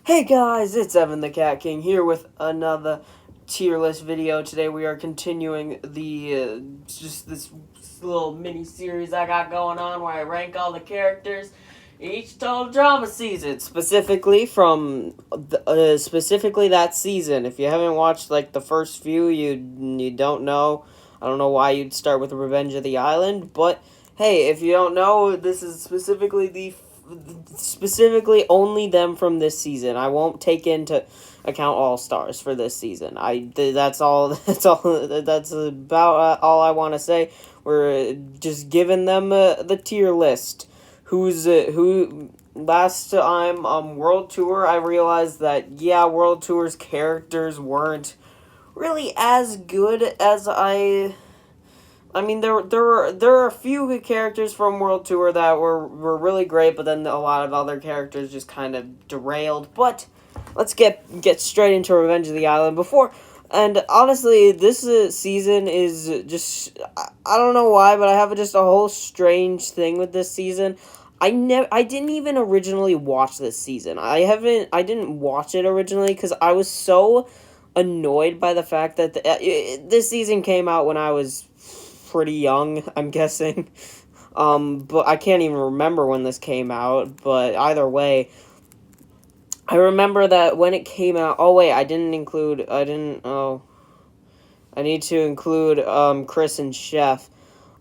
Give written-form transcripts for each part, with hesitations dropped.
Hey guys, it's Evan the Cat King here with another tier list video. Today we are continuing the just this little mini series I got going on where I rank all the characters in each total drama season, specifically specifically that season. If you haven't watched like the first few, you don't know. I don't know why you'd start with Revenge of the Island, but hey, if you don't know, this is specifically only them from this season. I won't take into account all stars for this season. That's all. That's about all I want to say. We're just giving them the tier list. Who? Last time World Tour, I realized that World Tour's characters weren't really as good as I mean, there are a few good characters from World Tour that were really great, but then a lot of other characters just kind of derailed. But let's get straight into Revenge of the Island before. And honestly, this season is just I don't know why, but I have just a whole strange thing with this season. I didn't even originally watch this season. I didn't watch it originally because I was so annoyed by the fact that this season came out when I was pretty young, I'm guessing. But I can't even remember when this came out, but either way, I remember that when it came out, I need to include, Chris and Chef,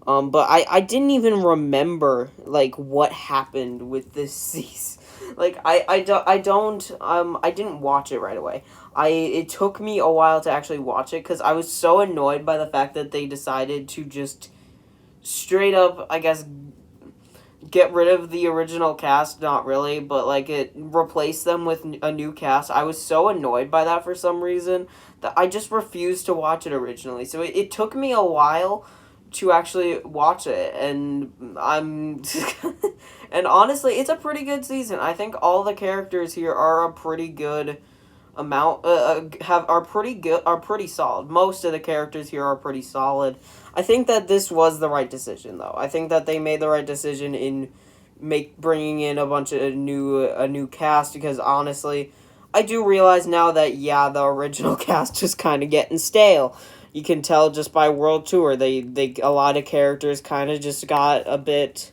but I didn't even remember, like, what happened with this season. Like, I didn't watch it right away. It took me a while to actually watch it, because I was so annoyed by the fact that they decided to just straight up, I guess, get rid of the original cast, not really, but, like, replace them with a new cast. I was so annoyed by that for some reason that I just refused to watch it originally. So it took me a while to actually watch it, and and honestly, it's a pretty good season. I think all the characters here are a pretty good amount are pretty solid. Most of the characters here are pretty solid. I think that this was the right decision, though. I think that they made the right decision in bringing in a bunch of a new cast, because honestly, I do realize now that the original cast is kind of getting stale. You can tell just by World Tour, they a lot of characters kind of just got a bit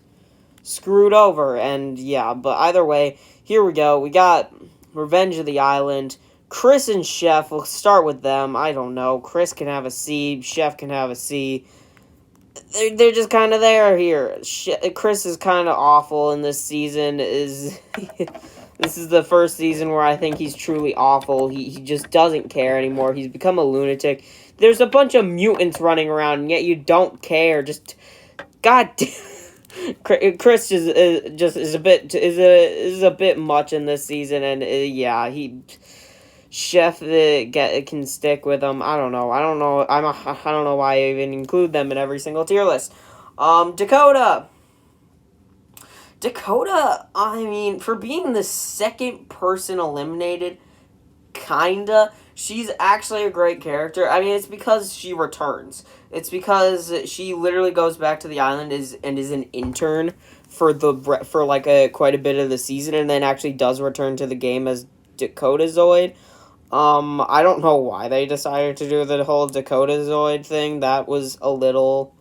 screwed over, and but either way, here we go. We got Revenge of the Island. Chris and Chef, we'll start with them. I don't know. Chris can have a C, Chef can have a C. They're just kind of there here. Chris is kind of awful in this season. This is the first season where I think he's truly awful. He just doesn't care anymore. He's become a lunatic. There's a bunch of mutants running around, and yet you don't care. Just, god damn. Chris is a bit much in this season, and Chef can stick with them. I don't know. I don't know why I even include them in every single tier list. Dakota. Dakota, I mean, for being the second person eliminated, kinda, she's actually a great character. I mean, it's because she returns. It's because she literally goes back to the island and is an intern for quite a bit of the season, and then actually does return to the game as Dakota Zoid. I don't know why they decided to do the whole Dakota Zoid thing. That was a little...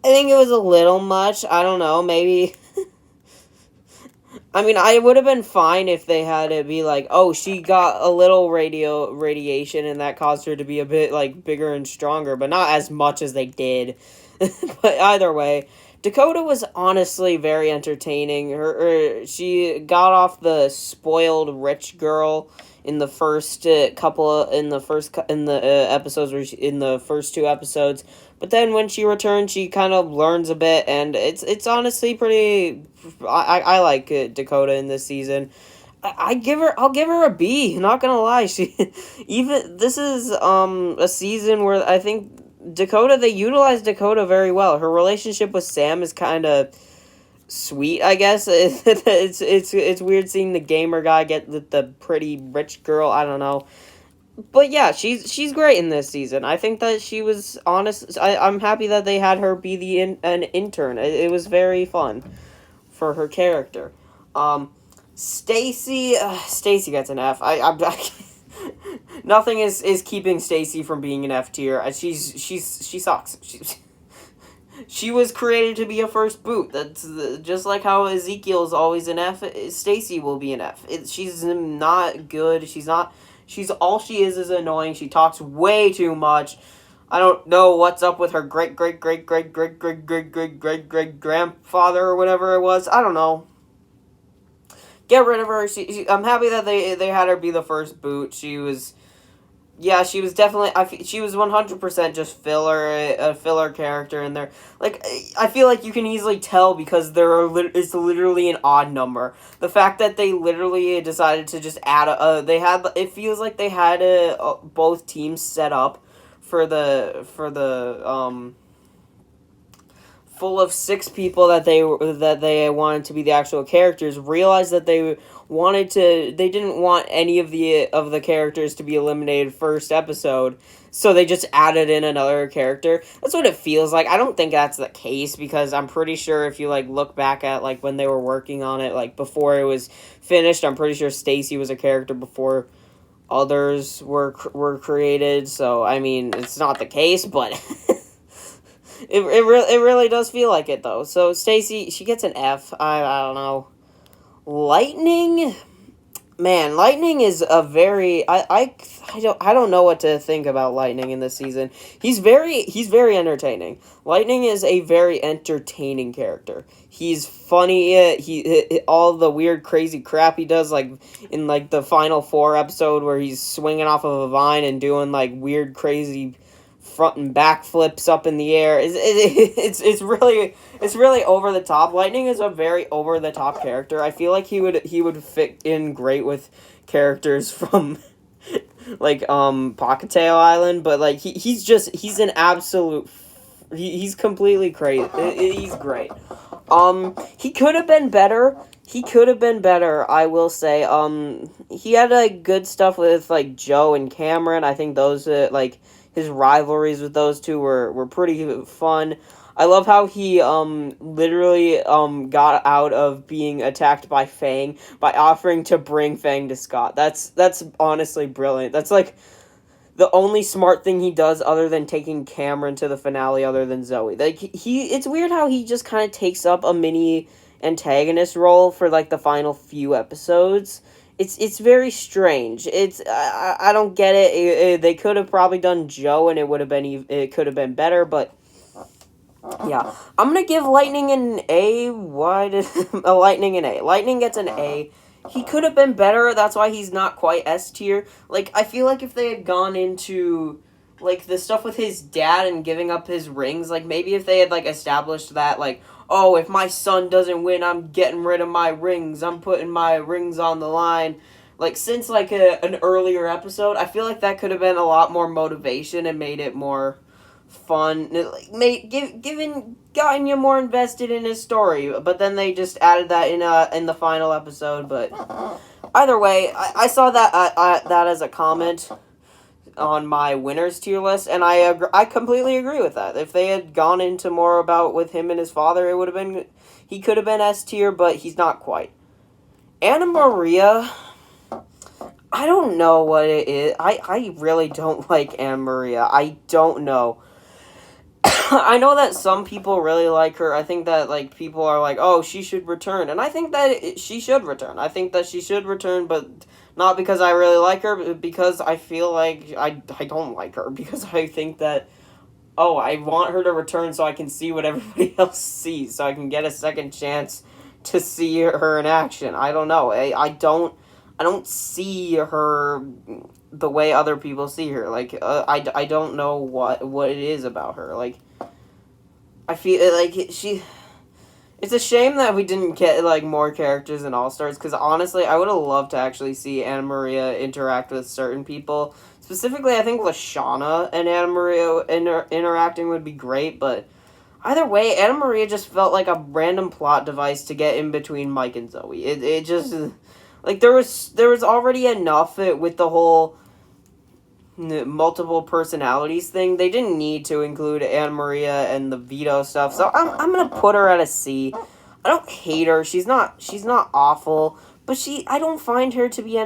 I think it was a little much. I don't know, maybe... I mean, I would have been fine if they had it be like, oh, she got a little radiation and that caused her to be a bit, like, bigger and stronger, but not as much as they did. But either way, Dakota was honestly very entertaining. She got off the spoiled rich girl in the first episodes, in the first two episodes. But then when she returns, she kind of learns a bit, and it's honestly pretty. I like Dakota in this season. I'll give her a B. Not gonna lie, this is a season where I think they utilized Dakota very well. Her relationship with Sam is kind of sweet, I guess. It's weird seeing the gamer guy get the pretty rich girl. I don't know. But she's great in this season. I think that she was honest. I'm happy that they had her be an intern. It was very fun for her character. Stacy gets an F. Nothing is keeping Stacy from being an F tier. She sucks. She was created to be a first boot. That's just like how Ezekiel is always an F. Stacy will be an F. She's not good. She's not. She's all she is annoying. She talks way too much. I don't know what's up with her great grandfather or whatever it was. I don't know. Get rid of her. I'm happy that they had her be the first boot. She was definitely. She was 100% just a filler character in there. Like, I feel like you can easily tell because it's literally an odd number. The fact that they literally decided to just add it feels like they had both teams set up for the full of 6 people that they wanted to be the actual characters, realized that they didn't want any of the characters to be eliminated first episode, so they just added in another character. That's what it feels like. I don't think that's the case, because I'm pretty sure if you look back at when they were working on it, before it was finished, I'm pretty sure Stacy was a character before others were created. So I mean, it's not the case, but it really does feel like it though. So Stacy, she gets an F. I don't know. Lightning is a very I don't know what to think about Lightning in this season. He's very entertaining. Lightning is a very entertaining character. He's funny. He all the weird crazy crap he does, in the final 4 episode where he's swinging off of a vine and doing weird crazy front and back flips up in the air. It's really over the top. Lightning is a very over the top character. I feel like he would fit in great with characters from Pocketail Island, but he's an absolute he's completely crazy. He's great. He could have been better. I will say. He had good stuff with Joe and Cameron. I think those his rivalries with those two were pretty fun. I love how he literally got out of being attacked by Fang by offering to bring Fang to Scott. That's honestly brilliant. That's the only smart thing he does other than taking Cameron to the finale, other than Zoey. It's weird how he just kind of takes up a mini antagonist role for the final few episodes. It's very strange. I don't get it. They could have probably done Joe and it could have been better, but yeah. I'm gonna give Lightning an A. Why did Lightning an A? Lightning gets an A. He could have been better. That's why he's not quite S tier. I feel like if they had gone into the stuff with his dad and giving up his rings, maybe if they had established that oh, if my son doesn't win, I'm getting rid of my rings. I'm putting my rings on the line. Since an earlier episode, I feel like that could have been a lot more motivation and made it more fun. Gotten you more invested in his story. But then they just added that in the final episode. But either way, I saw that as a comment on my winners tier list, and I completely agree with that. If they had gone into more about with him and his father, he could have been S tier, but he's not quite. Anna Maria, I don't know what it is. I really don't like Anna Maria. I don't know. I know that some people really like her. I think that people are oh, she should return, and I think that she should return. I think that she should return, but not because I really like her, but because I feel like I don't like her, because I think that, oh, I want her to return so I can see what everybody else sees, so I can get a second chance to see her in action. I don't know. I don't see her the way other people see her. I don't know what it is about her. I feel she... It's a shame that we didn't get more characters in All Stars, because honestly, I would have loved to actually see Anna Maria interact with certain people. Specifically, I think Lashana and Anna Maria interacting would be great, but either way, Anna Maria just felt like a random plot device to get in between Mike and Zoey. It just there was already enough with the whole multiple personalities thing. They didn't need to include Anna Maria and the veto stuff, so I'm gonna put her at a C. I don't hate her. She's not awful, but I don't find her to be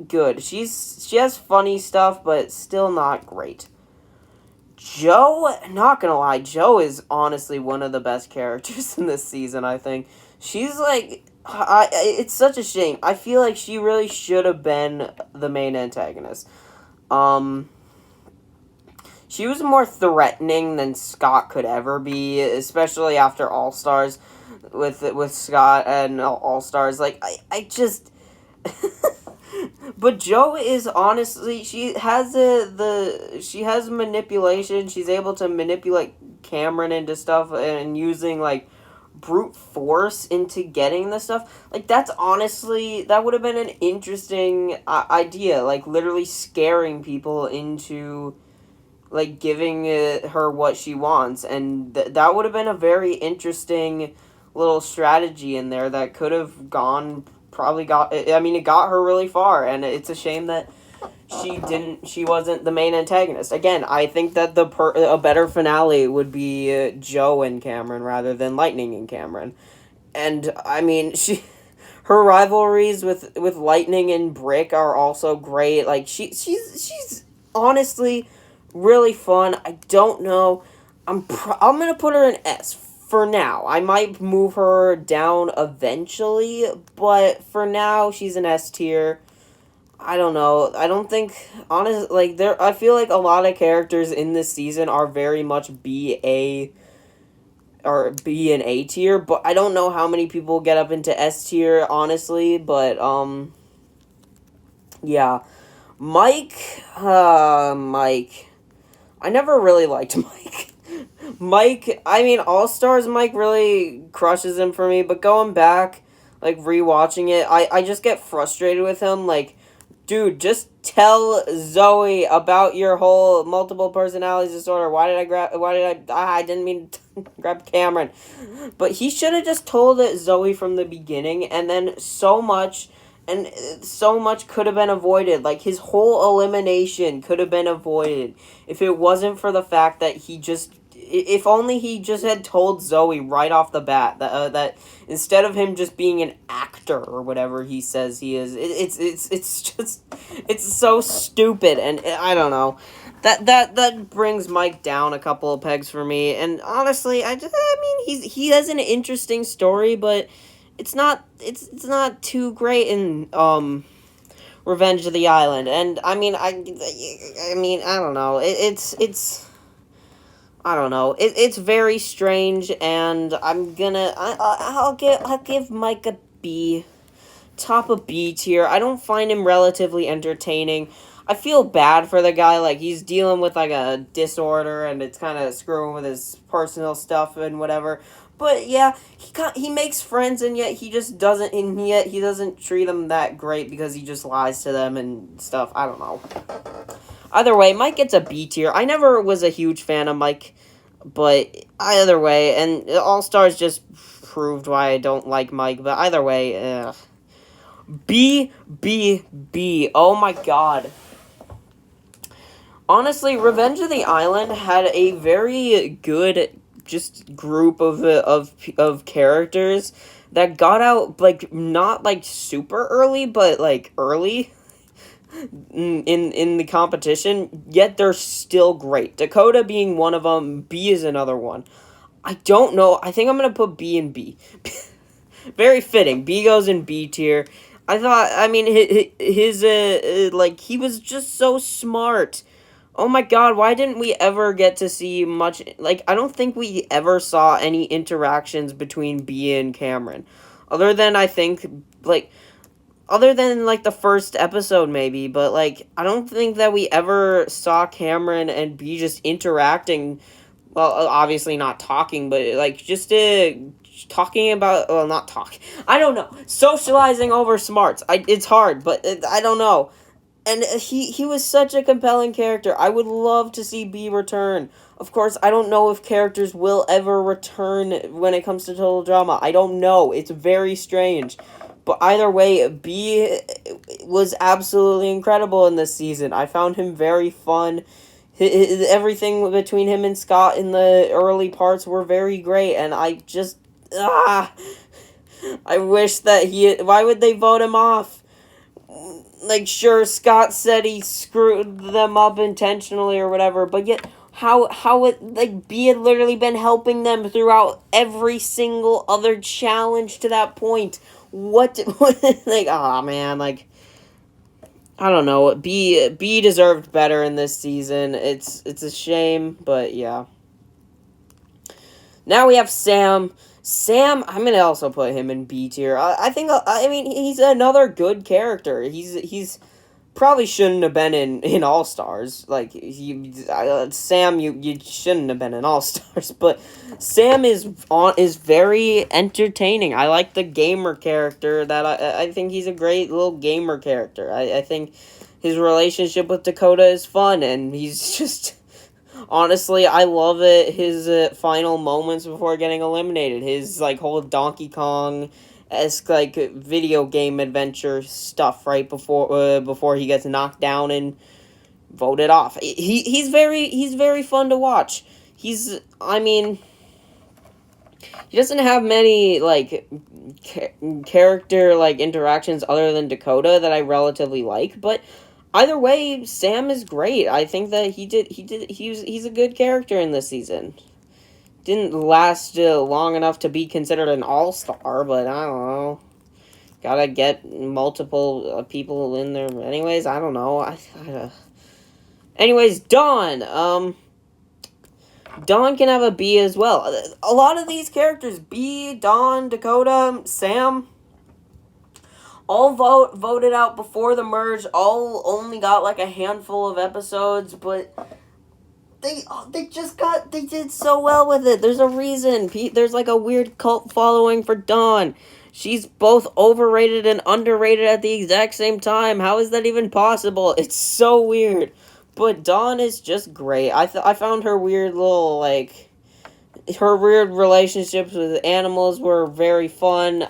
good. She has funny stuff, but still not great. Joe, not gonna lie, Joe is honestly one of the best characters in this season, I think. She's like, it's such a shame. I feel like she really should have been the main antagonist. Um, she was more threatening than Scott could ever be, especially after All Stars with Scott and All Stars. Like, I just. But Joe is honestly, she has she has manipulation. She's able to manipulate Cameron into stuff and using like brute force into getting the stuff. Like that's honestly, that would have been an interesting idea. Like literally scaring people into like giving her what she wants, and that would have been a very interesting little strategy in there that could have it got her really far, and it's a shame that she wasn't the main antagonist. Again, I think that a better finale would be Joe and Cameron rather than Lightning and Cameron. And I mean, her rivalries with Lightning and Brick are also great. Like she's honestly really fun. I don't know. I'm going to put her in S for now. I might move her down eventually, but for now she's an S tier. I don't know. I don't think I feel like a lot of characters in this season are very much B and A tier, but I don't know how many people get up into S tier honestly, but yeah. Mike, I never really liked Mike. Mike, I mean, All Stars Mike really crushes him for me, but going back, like, rewatching it, I just get frustrated with him. Like, dude, just tell Zoey about your whole multiple personalities disorder. I didn't mean to grab Cameron. But he should have just told Zoey from the beginning, and then so much could have been avoided. Like, his whole elimination could have been avoided if it wasn't for the fact that if only he just had told Zoey right off the bat that instead of him just being an actor or whatever he says he is, it's so stupid, and I don't know. That brings Mike down a couple of pegs for me, and honestly, I mean, he has an interesting story, but it's not too great in Revenge of the Island, and I mean, I don't know. It's I don't know. It's very strange, and I'll give Mike a B, top of B tier. I don't find him relatively entertaining. I feel bad for the guy. Like, he's dealing with like a disorder, and it's kind of screwing with his personal stuff and whatever. But yeah, he makes friends, and yet he just doesn't. And yet he doesn't treat them that great because he just lies to them and stuff. I don't know. Either way, Mike gets a B tier. I never was a huge fan of Mike, but either way, and All Stars just proved why I don't like Mike. But either way, B, B, B. Oh my god. Honestly, Revenge of the Island had a very good just group of characters that got out, like, not like super early, but like early in the competition, yet they're still great. Dakota being one of them, B is another one. I don't know. I think I'm going to put B and B. Very fitting. B goes in B tier. I thought, I mean, his he was just so smart. Oh my god, why didn't we ever get to see much, like, I don't think we ever saw any interactions between B and Cameron. Other than, I think, like, the first episode, maybe, but, like, I don't think that we ever saw Cameron and B just interacting, well, obviously not talking, but, like, just, talking about, well, not talking, I don't know, socializing over smarts, it's hard, but I don't know, and he was such a compelling character. I would love to see B return. Of course, I don't know if characters will ever return when it comes to Total Drama, I don't know, it's very strange. But either way, B was absolutely incredible in this season. I found him very fun. Everything between him and Scott in the early parts were very great, and I just I wish that why would they vote him off? Like, sure, Scott said he screwed them up intentionally or whatever, but yet how it, like, B had literally been helping them throughout every single other challenge to that point. What like, oh man, like, I don't know. B deserved better in this season. It's a shame, but yeah. Now we have Sam. Sam, I'm gonna also put him in B tier. I think. I mean, he's another good character. He's probably shouldn't have been in All Stars. Like Sam, you shouldn't have been in All Stars. But Sam is very entertaining. I like the gamer character. That I think he's a great little gamer character. I think his relationship with Dakota is fun, and he's just. Honestly, I love it. His final moments before getting eliminated. His like whole Donkey Kong-esque like video game adventure stuff right before he gets knocked down and voted off. He's very fun to watch. I mean, he doesn't have many like character like interactions other than Dakota that I relatively like, but either way, Sam is great. I think that he's a good character in this season. Didn't last long enough to be considered an all-star, but I don't know. Gotta get multiple people in there anyways. I don't know. Anyways, Dawn. Dawn can have a B as well. A lot of these characters, B, Dawn, Dakota, Sam, all voted out before the merge. All only got like a handful of episodes, but they did so well with it. There's a reason. There's like a weird cult following for Dawn. She's both overrated and underrated at the exact same time. How is that even possible? It's so weird. But Dawn is just great. I found her weird little like her weird relationships with animals were very fun.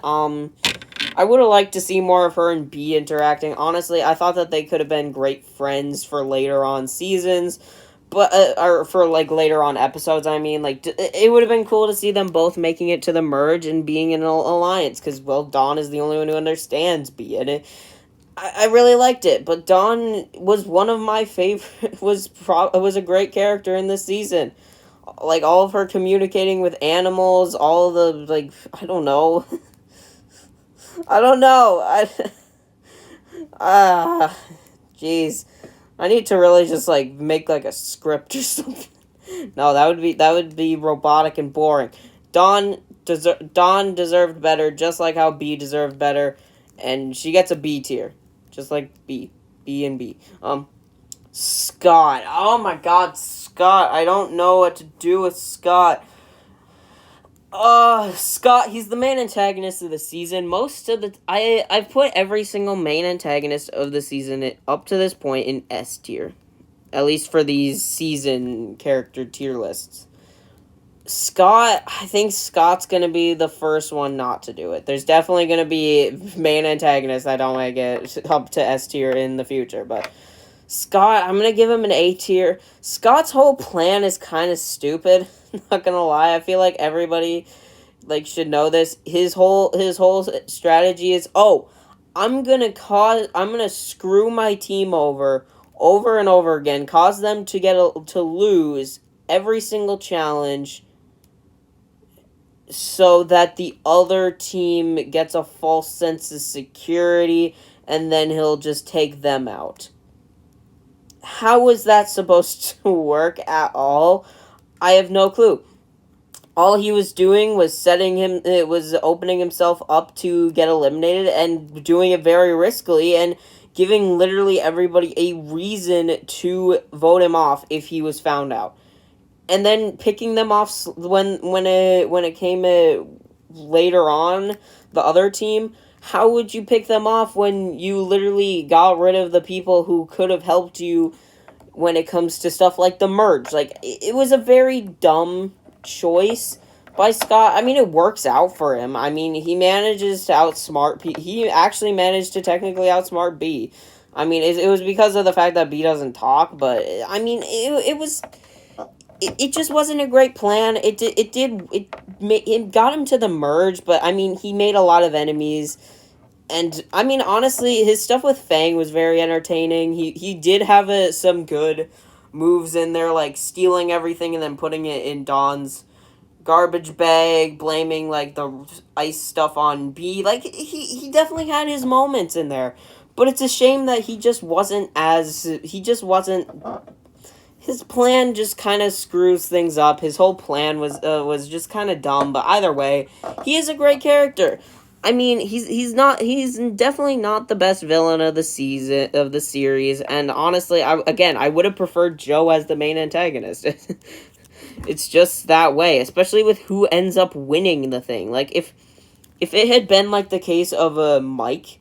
I would have liked to see more of her and B interacting. Honestly, I thought that they could have been great friends for later on seasons, but or for like later on episodes. I mean, like it would have been cool to see them both making it to the merge and being in an alliance. Because Dawn is the only one who understands B, and I really liked it. But Dawn was one of my favorite. Was a great character in this season. Like all of her communicating with animals, all the like I don't know. Jeez. I need to really just, like, make, like, a script or something. No, that would be robotic and boring. Dawn deserved better, just like how B deserved better, and she gets a B tier. Just like B. B and B. Scott. Oh my god, Scott. I don't know what to do with Scott. Scott, he's the main antagonist of the season. I've put every single main antagonist of the season up to this point in S tier. At least for these season character tier lists. Scott, I think Scott's gonna be the first one not to do it. There's definitely gonna be main antagonists that don't want to get up to S tier in the future, but Scott, I'm gonna give him an A tier. Scott's whole plan is kind of stupid. Not gonna lie, I feel like everybody like should know this. His whole strategy is, I'm gonna screw my team over and over again, cause them to lose every single challenge, so that the other team gets a false sense of security, and then he'll just take them out. How was that supposed to work at all? I have no clue. All he was doing was opening himself up to get eliminated and doing it very riskily and giving literally everybody a reason to vote him off if he was found out. And then picking them off when it came later on, the other team, how would you pick them off when you literally got rid of the people who could have helped you when it comes to stuff like the merge? Like, it was a very dumb choice by Scott. I mean, it works out for him. I mean, he manages to outsmart he actually managed to technically outsmart B. I mean, it was because of the fact that B doesn't talk, but I mean, it was it just wasn't a great plan. It got him to the merge, but I mean, he made a lot of enemies. And I mean, honestly, his stuff with Fang was very entertaining. He did have some good moves in there, like stealing everything and then putting it in Dawn's garbage bag, blaming like the ice stuff on B. Like he definitely had his moments in there. But it's a shame that he just wasn't his plan just kind of screws things up. His whole plan was just kind of dumb, but either way, he is a great character. I mean, he's definitely not the best villain of the series, and honestly, I would have preferred Joe as the main antagonist. It's just that way, especially with who ends up winning the thing. Like if it had been like the case of Mike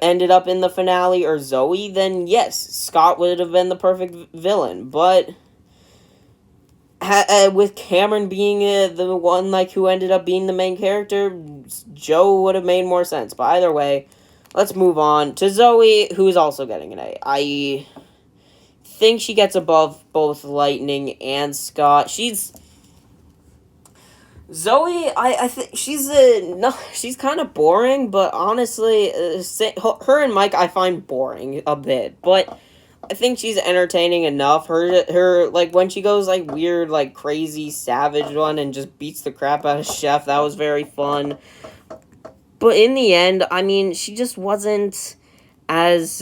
ended up in the finale or Zoey, then yes, Scott would have been the perfect villain. But with Cameron being the one like who ended up being the main character, Joe would have made more sense. But either way, let's move on to Zoey, who is also getting an A. I think she gets above both Lightning and Scott. Zoey, I think she's no, she's kind of boring, but honestly, her and Mike I find boring a bit, but I think she's entertaining enough. Her like when she goes like weird, like crazy savage one and just beats the crap out of Chef, that was very fun. But in the end, I mean, she just wasn't as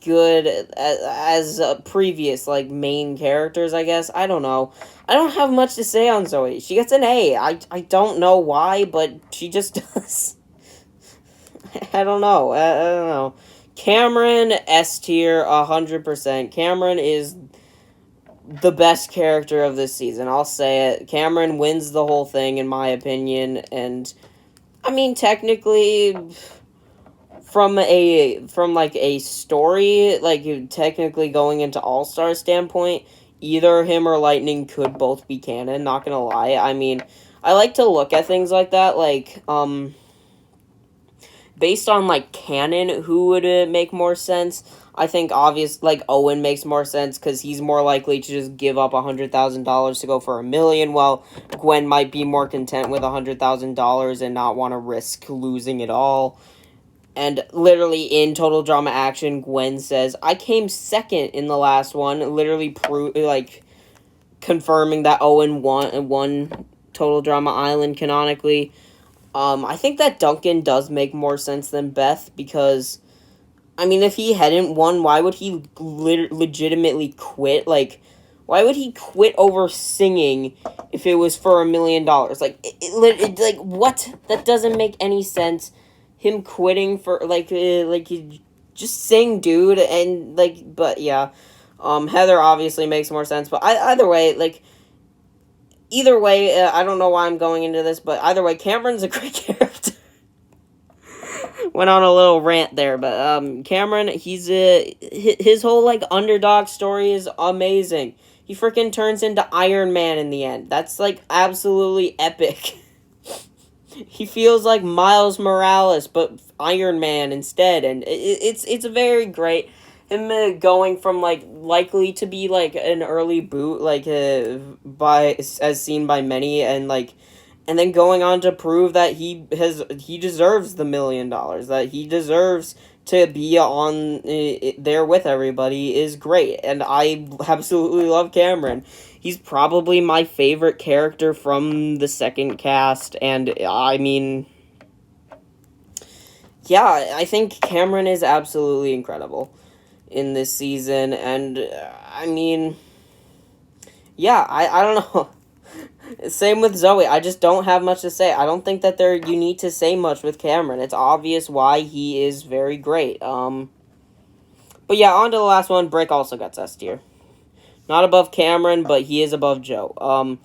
good as previous like main characters, I guess. I don't know. I don't have much to say on Zoey. She gets an A. I don't know why, but she just does. I don't know. I don't know. Cameron, S tier, 100%. Cameron is the best character of this season. I'll say it. Cameron wins the whole thing, in my opinion. And, I mean, technically, from like a story, like technically going into All-Star standpoint, either him or Lightning could both be canon, not gonna lie. I mean, I like to look at things like that, like, based on, like, canon, who would make more sense? I think like, Owen makes more sense, because he's more likely to just give up $100,000 to go for $1 million, while Gwen might be more content with $100,000 and not want to risk losing it all. And literally in Total Drama Action, Gwen says, I came second in the last one, literally confirming that Owen won Total Drama Island canonically. I think that Duncan does make more sense than Beth, because, I mean, if he hadn't won, why would he legitimately quit? Like, why would he quit over singing if it was for $1 million? Like, like, what? That doesn't make any sense. Him quitting for, just sing, dude, and, like, but, yeah. Heather obviously makes more sense, but either way, I don't know why I'm going into this, but either way, Cameron's a great character. Went on a little rant there, but, Cameron, his whole, like, underdog story is amazing. He freaking turns into Iron Man in the end. That's, like, absolutely epic. He feels like Miles Morales, but Iron Man instead, and it's very great. Him going from like likely to be like an early boot, like as seen by many, and then going on to prove that he deserves the $1 million, that he deserves to be on there with everybody is great, and I absolutely love Cameron. He's probably my favorite character from the second cast, and I mean, yeah, I think Cameron is absolutely incredible in this season, and I mean, yeah, I don't know. Same with Zoey. I just don't have much to say. I don't think that you need to say much with Cameron. It's obvious why he is very great. But yeah, on to the last one. Brick also got S tier. Not above Cameron, but he is above Joe.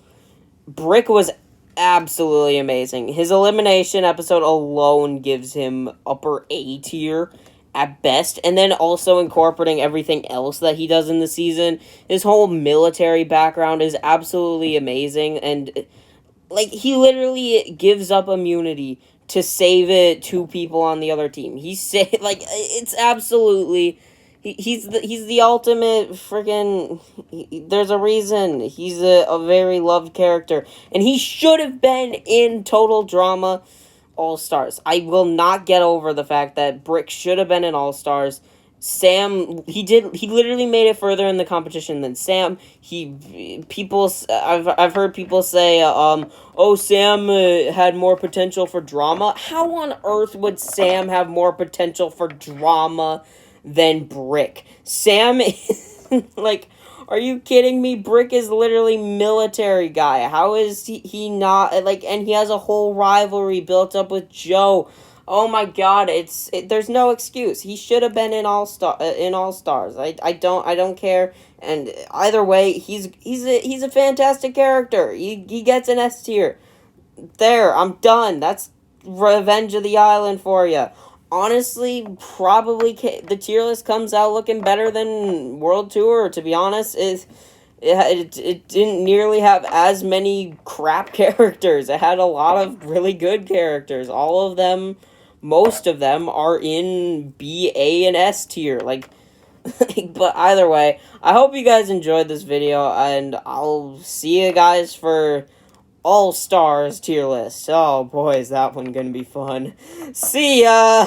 Brick was absolutely amazing. His elimination episode alone gives him upper A tier at best, and then also incorporating everything else that he does in the season. His whole military background is absolutely amazing, and like he literally gives up immunity to save it two people on the other team. It's absolutely He's the ultimate freaking. There's a reason he's a very loved character, and he should have been in Total Drama All Stars. I will not get over the fact that Brick should have been in All Stars. Sam, he literally made it further in the competition than Sam. I've heard people say, oh, Sam had more potential for drama. How on earth would Sam have more potential for drama than Brick? Sam is, like, are you kidding me? Brick is literally military guy. How is he not, like, and he has a whole rivalry built up with Joe. Oh my God! There's no excuse. He should have been in All Stars. I don't care. And either way, he's a fantastic character. He gets an S tier. There, I'm done. That's Revenge of the Island for you. Honestly, probably the tier list comes out looking better than World Tour. To be honest, it didn't nearly have as many crap characters. It had a lot of really good characters. All of them. Most of them are in B, A, and S tier. Like, but either way, I hope you guys enjoyed this video, and I'll see you guys for All Stars tier list. Oh boy, is that one gonna be fun. See ya!